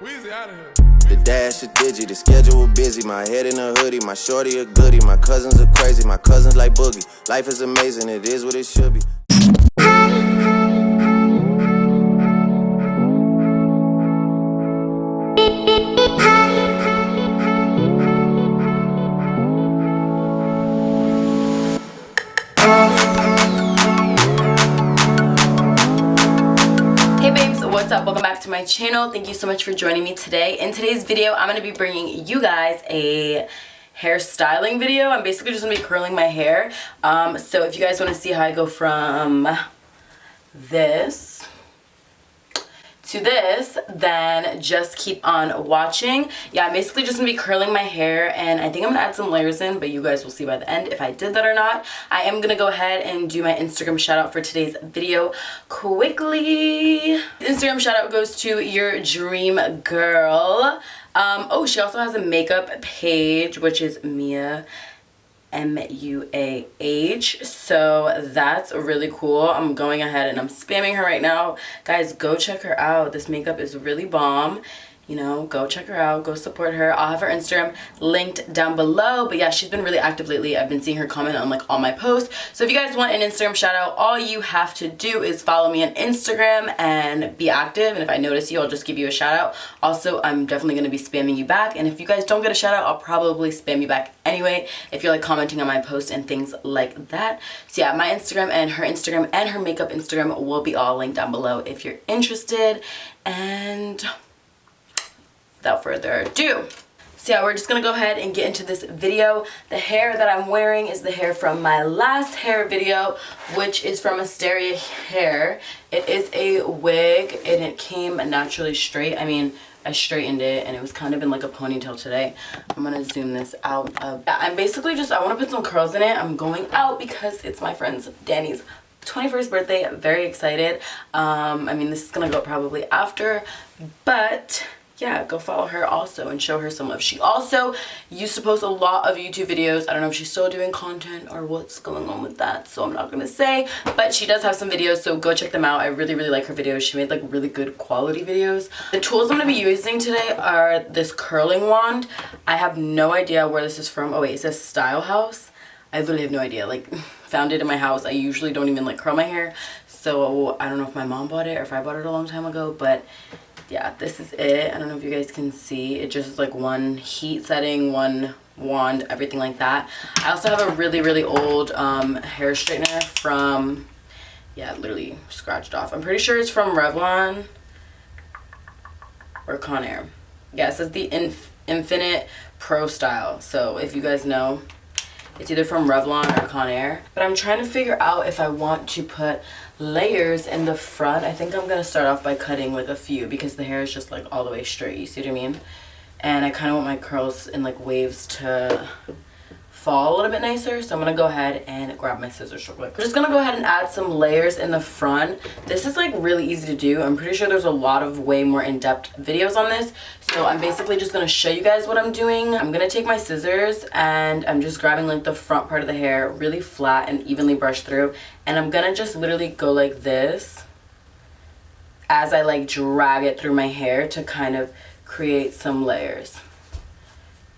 The dash a digi, the schedule busy. My head in a hoodie, my shorty a goodie. My cousins are crazy, my cousins like boogie. Life is amazing, it is what it should be. What's up? Welcome back to my channel. Thank you so much for joining me today. In today's video, I'm going to be bringing you guys a hairstyling video. I'm basically just going to be curling my hair. So if you guys want to see how I go from this to this, then just keep on watching. Yeah, I'm basically just gonna be curling my hair, and I think I'm gonna add some layers in, but you guys will see by the end if I did that or not. I am gonna go ahead and do my Instagram shout out for today's video quickly. Instagram shout out goes to your dream girl. Oh, she also has a makeup page, which is Mia MUAH, so that's really cool. I'm going ahead and I'm spamming her right now. Guys, go check her out. This makeup is really bomb. You know, go check her out, go support her. I'll have her Instagram linked down below. But yeah, she's been really active lately. I've been seeing her comment on like all my posts. So if you guys want an Instagram shout out, all you have to do is follow me on Instagram and be active. And if I notice you, I'll just give you a shout out. Also, I'm definitely going to be spamming you back. And if you guys don't get a shout out, I'll probably spam you back anyway if you're like commenting on my posts and things like that. So yeah, my Instagram and her makeup Instagram will be all linked down below if you're interested. And without further ado, so yeah, we're just gonna go ahead and get into this video. The hair that I'm wearing is the hair from my last hair video, which is from Asteria hair. It is a wig and it came naturally straight. I mean, I straightened it and it was kind of in like a ponytail today. I'm gonna zoom this out. I'm basically just, I want to put some curls in it. I'm going out because it's my friend's Danny's 21st birthday. I'm very excited. I mean, this is gonna go probably after, but yeah, go follow her also and show her some love. She also used to post a lot of YouTube videos. I don't know if she's still doing content or what's going on with that, so I'm not gonna say, but she does have some videos, so go check them out. I really like her videos. She made like really good quality videos. The tools I'm gonna be using today are this curling wand. I have no idea where this is from. Oh wait, it says Style House. I literally have no idea. Like, found it in my house. I usually don't even like curl my hair, so I don't know if my mom bought it or if I bought it a long time ago, but yeah, this is it. I don't know if you guys can see. It just is like one heat setting, one wand, everything like that. I also have a really old hair straightener from, yeah, literally scratched off. I'm pretty sure it's from Revlon or Conair. Yeah, it says the Infinite Pro Style. So if you guys know, it's either from Revlon or Conair. But I'm trying to figure out if I want to put layers in the front. I think I'm gonna start off by cutting like a few because the hair is just like all the way straight, you see what I mean? And I kind of want my curls in like waves to fall a little bit nicer, so I'm gonna go ahead and grab my scissors real quick. I'm just gonna go ahead and add some layers in the front. This is like really easy to do. I'm pretty sure there's a lot of way more in-depth videos on this, so I'm basically just gonna show you guys what I'm doing. I'm gonna take my scissors and I'm just grabbing like the front part of the hair really flat and evenly brushed through, and I'm gonna just literally go like this as I like drag it through my hair to kind of create some layers.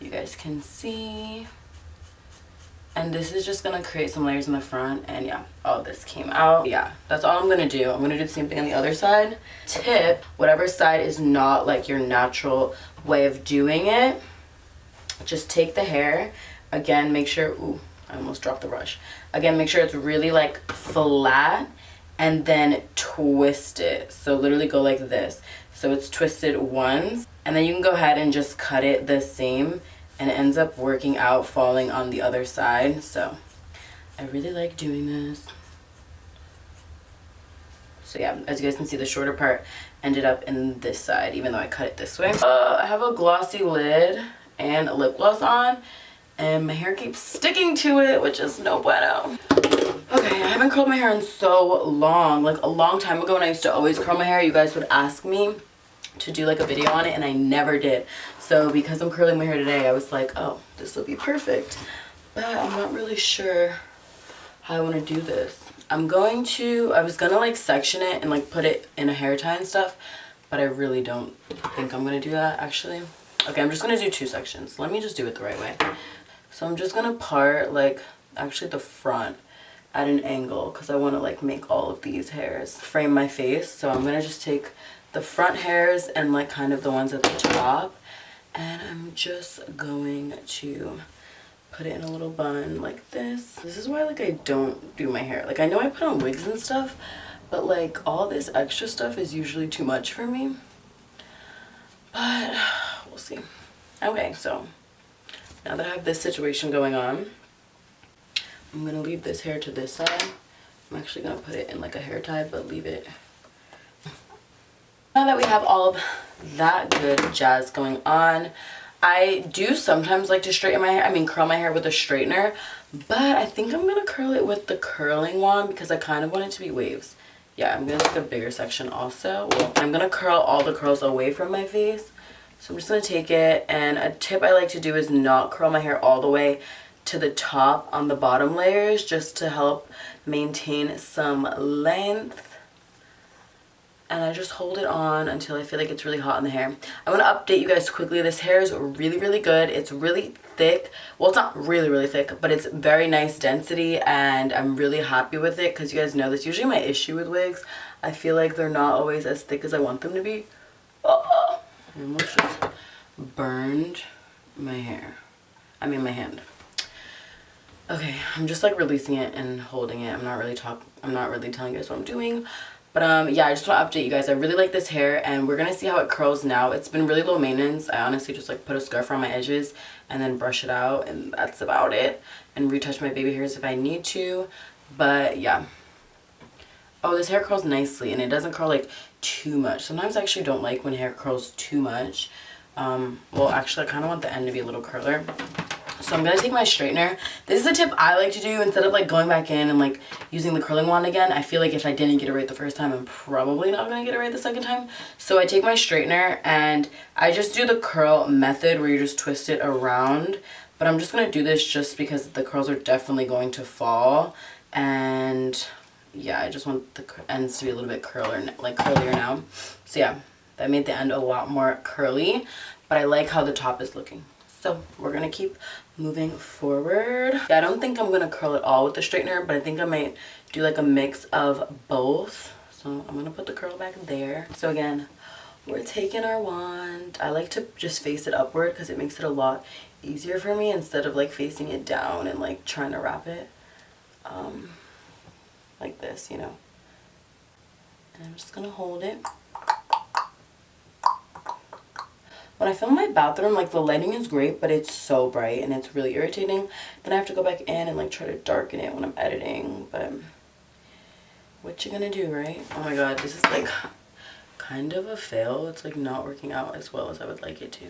You guys can see. And this is just gonna create some layers in the front, and yeah, all this came out. Yeah, that's all I'm gonna do. I'm gonna do the same thing on the other side. Tip, whatever side is not like your natural way of doing it, just take the hair, again, make sure, ooh, I almost dropped the brush. Again, make sure it's really like flat, and then twist it. So literally go like this. So it's twisted once, and then you can go ahead and just cut it the same, and it ends up working out, falling on the other side. So I really like doing this. So yeah, as you guys can see, the shorter part ended up in this side, even though I cut it this way. I have a glossy lid and a lip gloss on, and my hair keeps sticking to it, which is no bueno. Okay, I haven't curled my hair in so long. Like a long time ago when I used to always curl my hair, you guys would ask me to do like a video on it, and I never did. So because I'm curling my hair today, I was like, oh, this will be perfect. But I'm not really sure how I want to do this. I was gonna like section it and like put it in a hair tie and stuff, but I really don't think I'm gonna do that actually. Okay, I'm just gonna do 2 sections. Let me just do it the right way. So I'm just gonna part like actually the front at an angle because I want to like make all of these hairs frame my face. So I'm gonna just take the front hairs and like kind of the ones at the top, and I'm just going to put it in a little bun like this. This is why like I don't do my hair. Like I know I put on wigs and stuff, but like all this extra stuff is usually too much for me. But we'll see. Okay, so now that I have this situation going on, I'm gonna leave this hair to this side. I'm actually gonna put it in like a hair tie, but leave it. Now that we have all of that good jazz going on, I do sometimes like to straighten my hair, curl my hair with a straightener, but I think I'm gonna curl it with the curling wand because I kind of want it to be waves. Yeah, I'm gonna take a bigger section also. Well, I'm gonna curl all the curls away from my face. So I'm just gonna take it, and a tip I like to do is not curl my hair all the way to the top on the bottom layers, just to help maintain some length. And I just hold it on until I feel like it's really hot in the hair. I want to update you guys quickly. This hair is really, really good. It's really thick. Well, it's not really, really thick, but it's very nice density, and I'm really happy with it because you guys know this. Usually my issue with wigs, I feel like they're not always as thick as I want them to be. Oh, I almost just burned my hair. My hand. Okay, I'm just like releasing it and holding it. I'm not really telling you guys what I'm doing. But yeah, I just want to update you guys. I really like this hair, and we're going to see how it curls now. It's been really low maintenance. I honestly just like put a scarf around my edges and then brush it out, and that's about it. And retouch my baby hairs if I need to. But yeah. Oh, this hair curls nicely, and it doesn't curl like too much. Sometimes I actually don't like when hair curls too much. Well, actually I kind of want the end to be a little curler. So I'm going to take my straightener. This is a tip I like to do instead of like going back in and like using the curling wand again. I feel like if I didn't get it right the first time, I'm probably not going to get it right the second time. So I take my straightener and I just do the curl method where you just twist it around. But I'm just going to do this just because the curls are definitely going to fall. And yeah, I just want the ends to be a little bit curlier now. So yeah, that made the end a lot more curly. But I like how the top is looking. So we're going to keep moving forward. Yeah, I don't think I'm going to curl it all with the straightener, but I think I might do like a mix of both. So I'm going to put the curl back there. So again, we're taking our wand. I like to just face it upward because it makes it a lot easier for me instead of like facing it down and like trying to wrap it like this, you know. And I'm just going to hold it. When I film my bathroom, like the lighting is great, but it's so bright and it's really irritating. Then I have to go back in and like try to darken it when I'm editing. But what you gonna do, right? Oh my god, this is like kind of a fail. It's like not working out as well as I would like it to.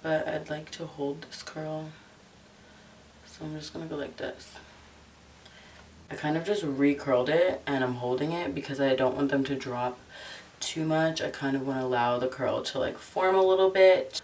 But I'd like to hold this curl. So I'm just gonna go like this. I kind of just re-curled it and I'm holding it because I don't want them to drop too much. I kind of want to allow the curl to like form a little bit.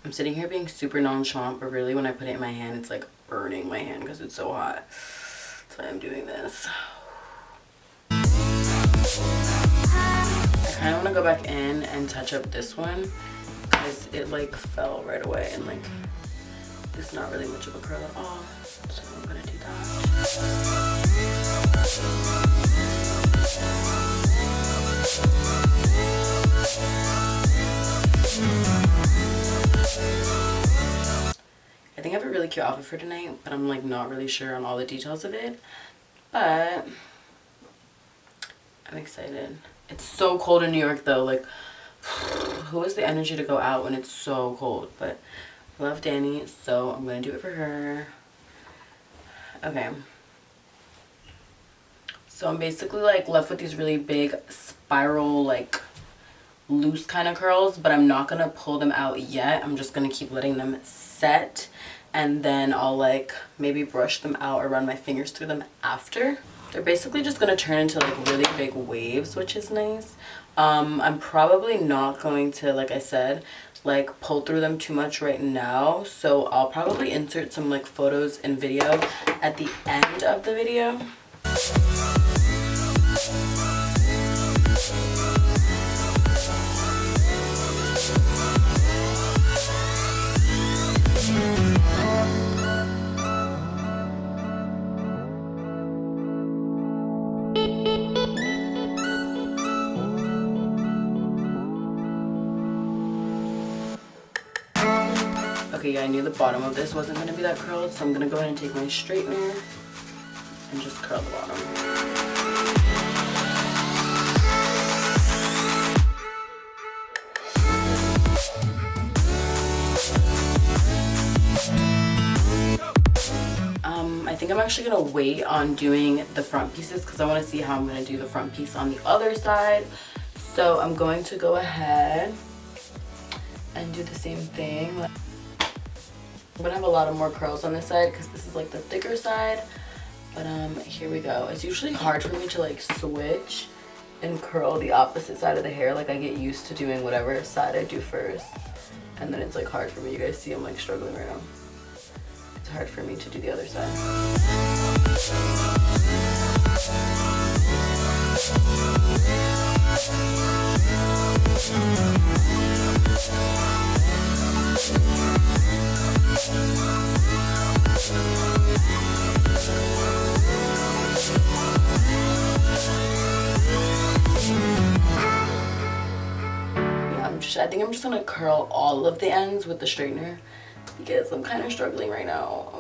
I'm sitting here being super nonchalant, but really when I put it in my hand, it's like burning my hand because it's so hot. That's why I'm doing this. I kind of want to go back in and touch up this one because it like fell right away and like it's not really much of a curl at all. So I'm going to do that. I think I have a really cute outfit for tonight, but I'm like not really sure on all the details of it. But I'm excited. It's so cold in New York though. Like, who has the energy to go out when it's so cold? But I love Danny, so I'm gonna do it for her. Okay. So I'm basically like left with these really big spiral like loose kind of curls, but I'm not gonna pull them out yet. I'm just gonna keep letting them set, and then I'll like maybe brush them out or run my fingers through them after. They're basically just gonna turn into like really big waves, which is nice. I'm probably not going to, like I said, like pull through them too much right now, so I'll probably insert some like photos and video at the end of the video. Okay, yeah, I knew the bottom of this wasn't going to be that curled, so I'm going to go ahead and take my straightener and just curl the bottom. I think I'm actually going to wait on doing the front pieces because I want to see how I'm going to do the front piece on the other side. So I'm going to go ahead and do the same thing. I'm gonna have a lot of more curls on this side because this is like the thicker side, but here we go. It's usually hard for me to like switch and curl the opposite side of the hair. Like I get used to doing whatever side I do first, and then it's like hard for me. You guys see I'm like struggling right now. It's hard for me to do the other side. I think I'm just gonna curl all of the ends with the straightener because I'm kind of struggling right now.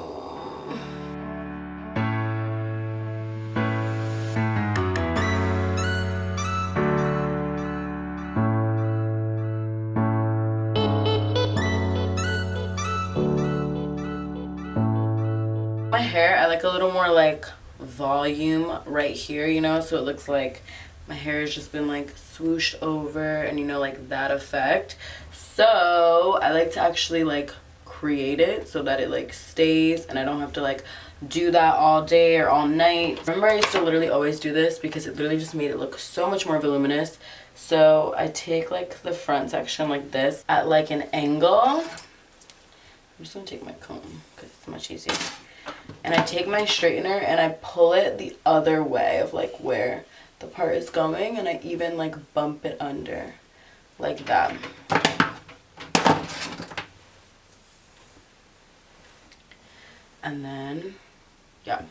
My hair, I like a little more like volume right here, you know, so it looks like my hair has just been like swooshed over and, you know, like that effect. So I like to actually like create it so that it like stays and I don't have to like do that all day or all night. Remember, I used to literally always do this because it literally just made it look so much more voluminous. So I take like the front section like this at like an angle. I'm just gonna take my comb because it's much easier. And I take my straightener and I pull it the other way of like where the part is going, and I even like bump it under like that. And then yeah,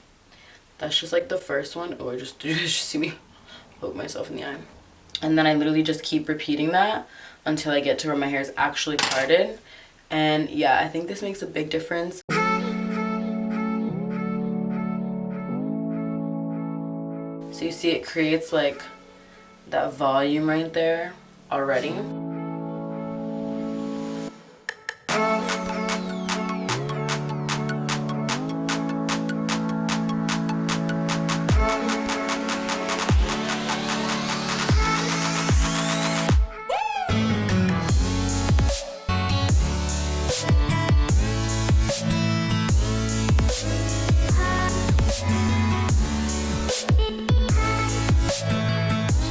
that's just like the first one. Oh, did you just see me poke myself in the eye? And then I literally just keep repeating that until I get to where my hair is actually parted. And yeah, I think this makes a big difference. So you see it creates like that volume right there already.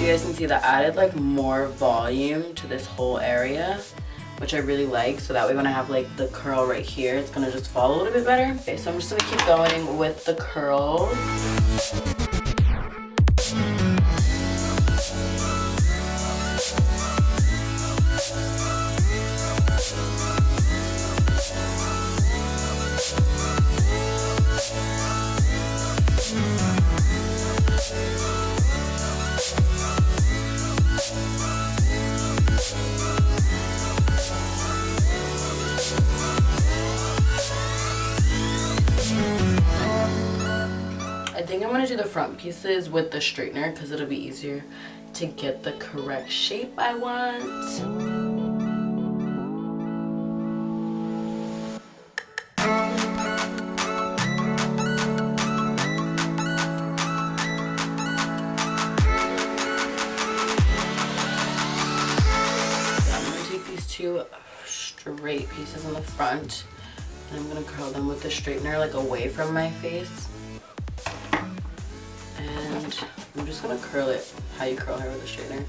You guys can see that added like more volume to this whole area, which I really like, so that way when I have like the curl right here, it's gonna just fall a little bit better. Okay, so I'm just gonna keep going with the curls. I think I'm going to do the front pieces with the straightener because it'll be easier to get the correct shape I want. the front. And I'm gonna curl them with the straightener like away from my face. And I'm just gonna curl it how you curl hair with a straightener.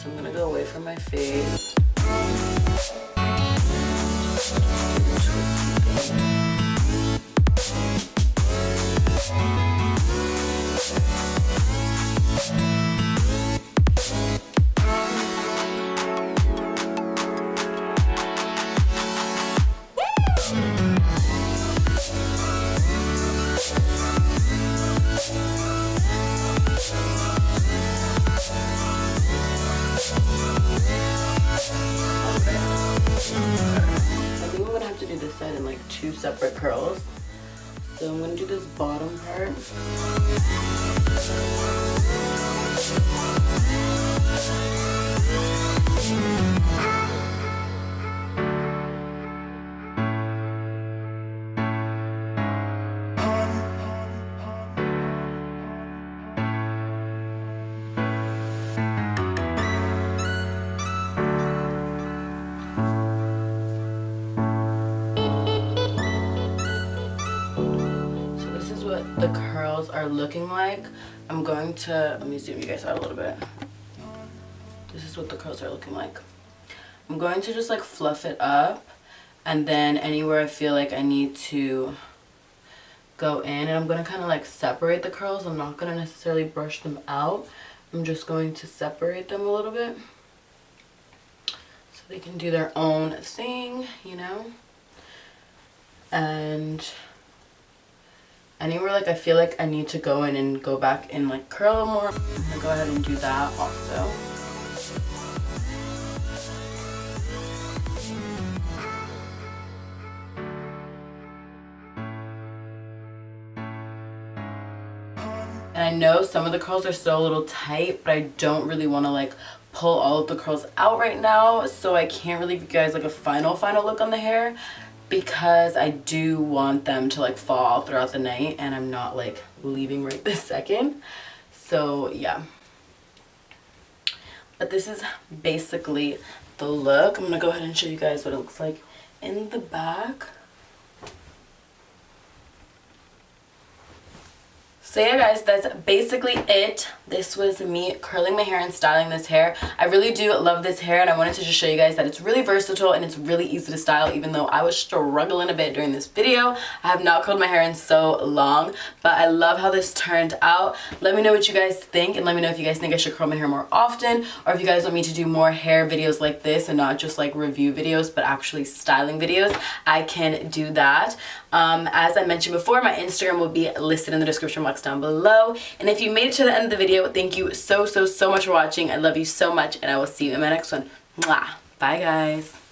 So I'm gonna go away from my face. In like 2 separate curls. So I'm going to do this bottom part. The curls are looking like. I'm going to, let me zoom you guys out a little bit. This is what the curls are looking like. I'm going to just like fluff it up, and then anywhere I feel like I need to go in, and I'm going to kind of like separate the curls. I'm not going to necessarily brush them out. I'm just going to separate them a little bit so they can do their own thing, you know. And anywhere like I feel like I need to go in and go back and like curl more, I'm gonna go ahead and do that also. And I know some of the curls are still a little tight, but I don't really want to like pull all of the curls out right now, so I can't really give you guys like a final look on the hair, because I do want them to like fall throughout the night, and I'm not like leaving right this second. So yeah, but this is basically the look. I'm gonna go ahead and show you guys what it looks like in the back. So yeah guys, that's basically it. This was me curling my hair and styling this hair. I really do love this hair, and I wanted to just show you guys that it's really versatile and it's really easy to style, even though I was struggling a bit during this video. I have not curled my hair in so long, but I love how this turned out. Let me know what you guys think, and let me know if you guys think I should curl my hair more often, or if you guys want me to do more hair videos like this and not just like review videos but actually styling videos. I can do that. As I mentioned before, my Instagram will be listed in the description box down below. And if you made it to the end of the video, thank you so much for watching. I love you so much, and I will see you in my next one. Mwah. Bye guys.